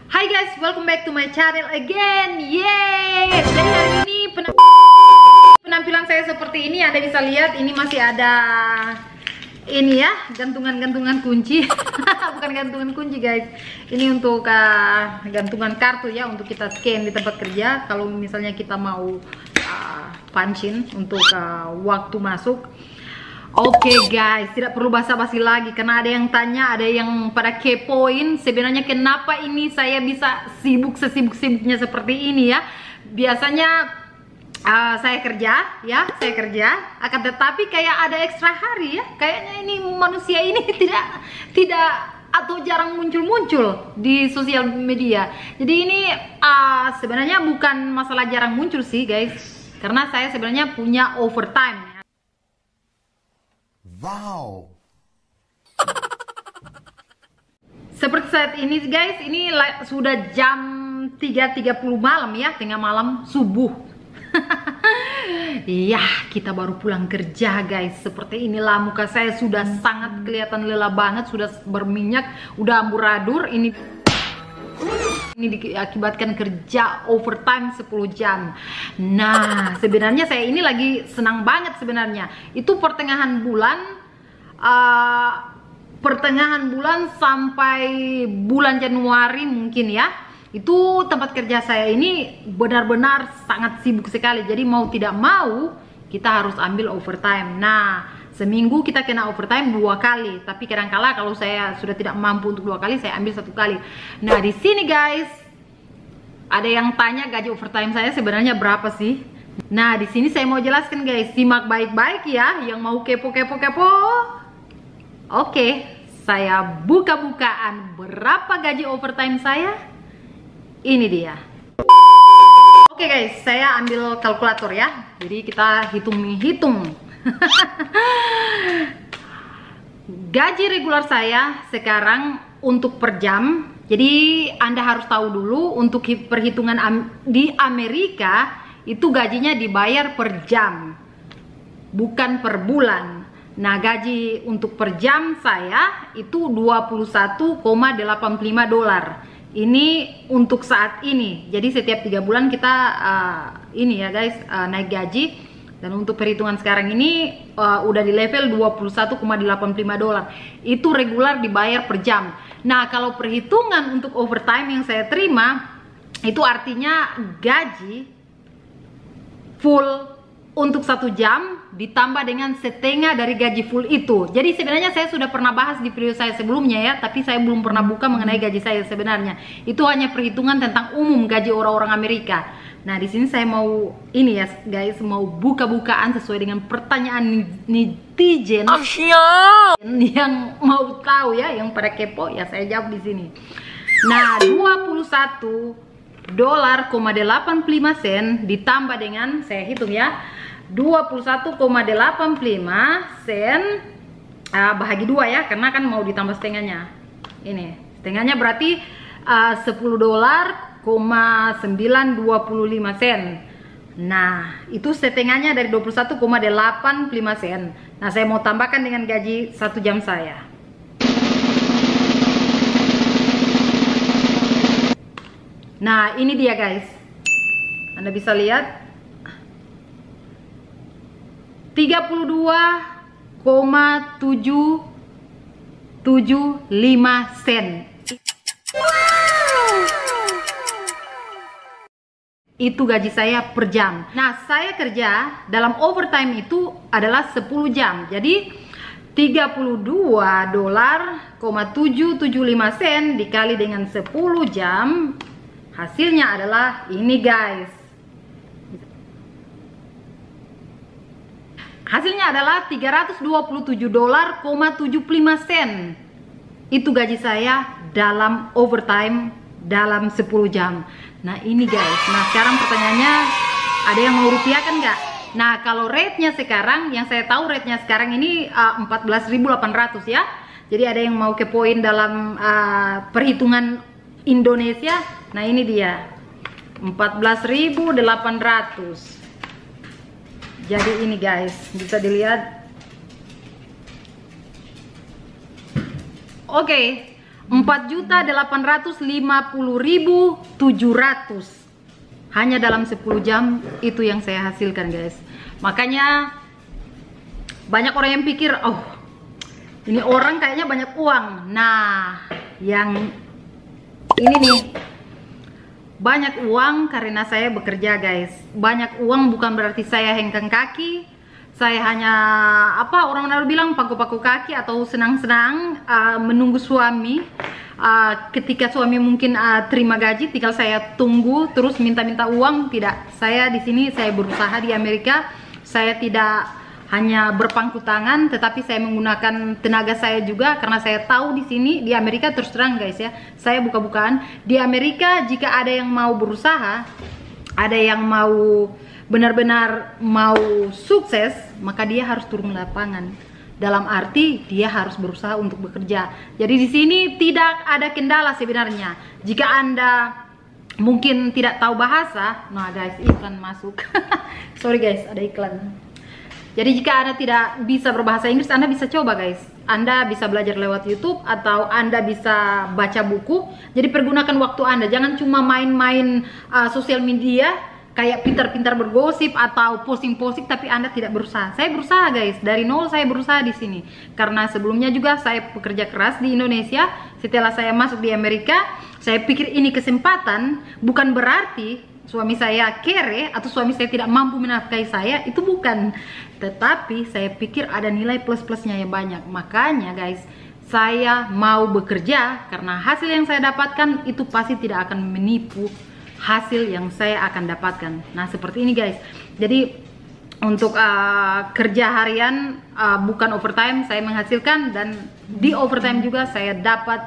Hai guys, welcome back to my channel again. Yeay. Jadi hari ini penampilan saya seperti ini. Anda bisa lihat ini masih ada ini ya, gantungan-gantungan kunci. Bukan gantungan kunci guys. Ini untuk gantungan kartu ya, untuk kita scan di tempat kerja. Kalau misalnya kita mau punch in untuk waktu masuk. Oke guys, tidak perlu basa-basi lagi karena ada yang tanya, ada yang pada kepoin sebenarnya kenapa ini saya bisa sibuk sesibuk-sibuknya seperti ini ya. Biasanya saya kerja ya, akan tetapi kayak ada ekstra hari ya. Kayaknya ini manusia ini tidak atau jarang muncul-muncul di sosial media. Jadi ini sebenarnya bukan masalah jarang muncul sih guys, karena saya sebenarnya punya overtime. Wow. Seperti saat ini guys, ini sudah jam 3.30 malam ya, tengah malam subuh. Iya, kita baru pulang kerja guys. Seperti inilah muka saya sudah sangat kelihatan lelah banget, sudah berminyak, udah amburadul. Ini diakibatkan kerja overtime 10 jam. Nah, sebenarnya saya ini lagi senang banget sebenarnya. Itu pertengahan bulan sampai bulan Januari mungkin ya. Itu tempat kerja saya ini benar-benar sangat sibuk sekali. Jadi mau tidak mau kita harus ambil overtime. Nah, seminggu kita kena overtime 2 kali, tapi kadang-kala kalau saya sudah tidak mampu untuk 2 kali, saya ambil 1 kali. Nah, di sini guys, ada yang tanya gaji overtime saya sebenarnya berapa sih? Nah, di sini saya mau jelaskan guys, simak baik-baik ya, yang mau kepo. Oke, saya buka-bukaan berapa gaji overtime saya. Ini dia. Oke guys, saya ambil kalkulator ya. Jadi kita hitung. Gaji regular saya sekarang untuk per jam. Jadi Anda harus tahu dulu untuk perhitungan di Amerika itu gajinya dibayar per jam, bukan per bulan. Nah, gaji untuk per jam saya itu 21,85 dolar. Ini untuk saat ini. Jadi setiap 3 bulan kita ini ya guys, naik gaji. Dan untuk perhitungan sekarang ini udah di level 21,85 dolar. Itu regular dibayar per jam. Nah, kalau perhitungan untuk overtime yang saya terima, itu artinya gaji full untuk 1 jam ditambah dengan setengah dari gaji full itu. Jadi sebenarnya saya sudah pernah bahas di video saya sebelumnya ya, tapi saya belum pernah buka mengenai gaji saya sebenarnya. Itu hanya perhitungan tentang umum gaji orang-orang Amerika. Nah, di sini saya mau ini ya guys, mau buka-bukaan sesuai dengan pertanyaan netizen yang mau tahu ya, yang pada kepo ya, saya jawab di sini. Nah, 21,85 sen ditambah dengan, saya hitung ya, 21,85 sen bahagi 2 ya, karena kan mau ditambah setengahnya. Ini setengahnya berarti 10 dolar 925 sen. Nah, itu setengahnya dari 21,85 sen. Nah, saya mau tambahkan dengan gaji 1 jam saya. Nah, ini dia guys. Anda bisa lihat 32,775 sen. Itu gaji saya per jam. Nah, saya kerja dalam overtime itu adalah 10 jam. Jadi 32 dolar 775 sen dikali dengan 10 jam, hasilnya adalah ini guys. Hasilnya adalah 327 dolar 75 sen. Itu gaji saya dalam overtime dalam 10 jam. Nah, ini guys. Nah, sekarang pertanyaannya, ada yang mau rupiahkan nggak? Nah, kalau rate-nya sekarang, yang saya tahu rate-nya sekarang ini 14.800 ya. Jadi ada yang mau kepoin dalam perhitungan Indonesia. Nah, ini dia 14.800. Jadi ini guys, bisa dilihat. Oke, 4.850.700 hanya dalam 10 jam. Itu yang saya hasilkan guys. Makanya banyak orang yang pikir, oh ini orang kayaknya banyak uang. Nah, yang ini nih, banyak uang karena saya bekerja guys. Banyak uang bukan berarti saya hengkang kaki, saya hanya orang bilang paku-paku kaki atau senang-senang menunggu suami. Ketika suami mungkin terima gaji, tinggal saya tunggu terus minta-minta uang. Tidak, saya di sini saya berusaha di Amerika. Saya tidak hanya berpangku tangan, tetapi saya menggunakan tenaga saya juga, karena saya tahu di sini di Amerika, terus terang guys ya, saya buka-bukaan di Amerika, jika ada yang mau berusaha, ada yang mau benar-benar mau sukses, maka dia harus turun lapangan. Dalam arti dia harus berusaha untuk bekerja. Jadi di sini tidak ada kendala sebenarnya. Jika Anda mungkin tidak tahu bahasa, nah guys, iklan masuk. Sorry guys, ada iklan. Jadi jika Anda tidak bisa berbahasa Inggris, Anda bisa coba guys. Anda bisa belajar lewat YouTube atau Anda bisa baca buku. Jadi pergunakan waktu Anda. Jangan cuma main-main sosial media kayak pintar-pintar bergosip atau posting-posting tapi Anda tidak berusaha. Saya berusaha guys. Dari nol saya berusaha di sini. Karena sebelumnya juga saya bekerja keras di Indonesia. Setelah saya masuk di Amerika, saya pikir ini kesempatan. Bukan berarti suami saya kere atau suami saya tidak mampu menafkahi saya, itu bukan. Tetapi saya pikir ada nilai plus-plusnya yang banyak. Makanya guys, saya mau bekerja karena hasil yang saya dapatkan itu pasti tidak akan menipu hasil yang saya akan dapatkan. Nah seperti ini guys. Jadi untuk kerja harian bukan overtime saya menghasilkan, dan di overtime juga saya dapat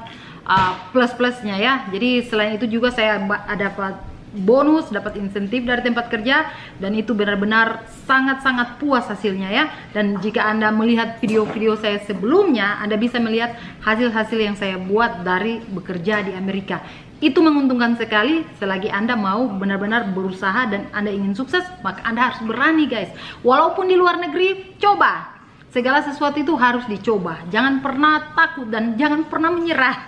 plus-plusnya ya. Jadi selain itu juga saya dapat bonus, dapat insentif dari tempat kerja, dan itu benar-benar sangat-sangat puas hasilnya ya. Dan jika Anda melihat video-video saya sebelumnya, Anda bisa melihat hasil-hasil yang saya buat dari bekerja di Amerika. Itu menguntungkan sekali. Selagi Anda mau benar-benar berusaha dan Anda ingin sukses, maka Anda harus berani guys. Walaupun di luar negeri, coba. Segala sesuatu itu harus dicoba. Jangan pernah takut dan jangan pernah menyerah.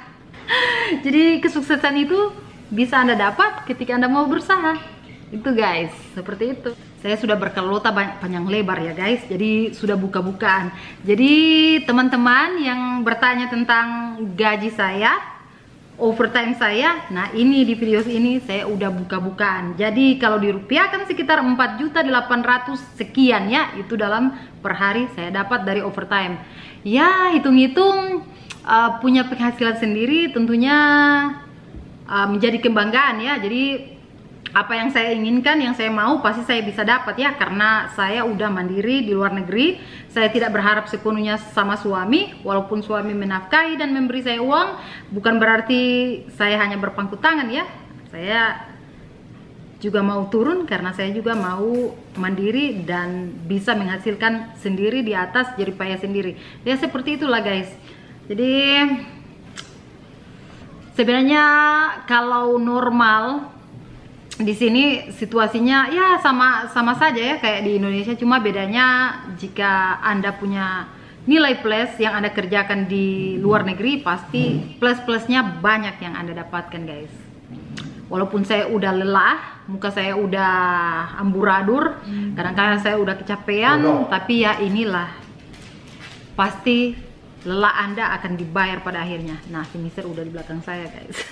Jadi kesuksesan itu bisa Anda dapat ketika Anda mau berusaha. Itu guys, seperti itu. Saya sudah berkelota panjang lebar ya guys. Jadi sudah buka-bukaan. Jadi teman-teman yang bertanya tentang gaji saya, overtime saya, nah ini di video ini saya udah buka-bukaan. Jadi kalau dirupiahkan sekitar 4.800.000 sekian ya, itu dalam per hari saya dapat dari overtime. Ya hitung-hitung punya penghasilan sendiri tentunya menjadi kebanggaan ya. Jadi apa yang saya inginkan, yang saya mau pasti saya bisa dapat ya, karena saya udah mandiri di luar negeri. Saya tidak berharap sepenuhnya sama suami. Walaupun suami menafkahi dan memberi saya uang, bukan berarti saya hanya berpangku tangan ya. Saya juga mau turun karena saya juga mau mandiri dan bisa menghasilkan sendiri di atas jerih payah sendiri. Ya seperti itulah guys. Jadi sebenarnya kalau normal di sini situasinya ya sama saja ya kayak di Indonesia, cuma bedanya jika Anda punya nilai plus yang Anda kerjakan di luar negeri, pasti plus-plusnya banyak yang Anda dapatkan guys. Walaupun saya udah lelah, muka saya udah amburadur, kadang-kadang saya udah kecapean, tapi ya inilah pasti lelah Anda akan dibayar pada akhirnya. Nah, si Mister udah di belakang saya, guys.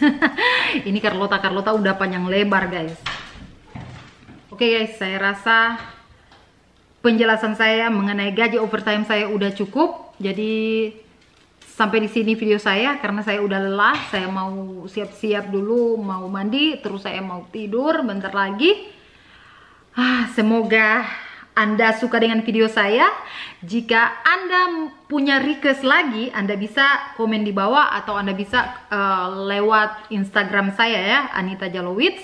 Ini Carlota udah panjang lebar, guys. Oke, guys, saya rasa penjelasan saya mengenai gaji overtime saya udah cukup. Jadi sampai di sini video saya karena saya udah lelah. Saya mau siap-siap dulu, mau mandi, terus saya mau tidur bentar lagi. Semoga Anda suka dengan video saya. Jika Anda punya request lagi, Anda bisa komen di bawah atau Anda bisa lewat Instagram saya ya, Anita Jalowitz,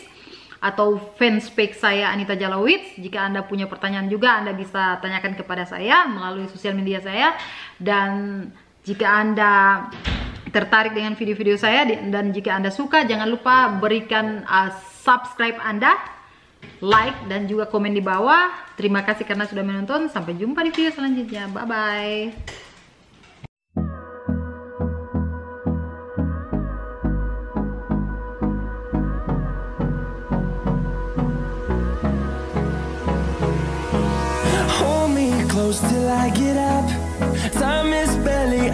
atau fanspage saya Anita Jalowitz. Jika Anda punya pertanyaan juga, Anda bisa tanyakan kepada saya melalui sosial media saya. Dan jika Anda tertarik dengan video-video saya dan jika Anda suka, jangan lupa berikan subscribe Anda, like dan juga komen di bawah. Terima kasih karena sudah menonton. Sampai jumpa di video selanjutnya. Bye bye. close till I get up. Time is barely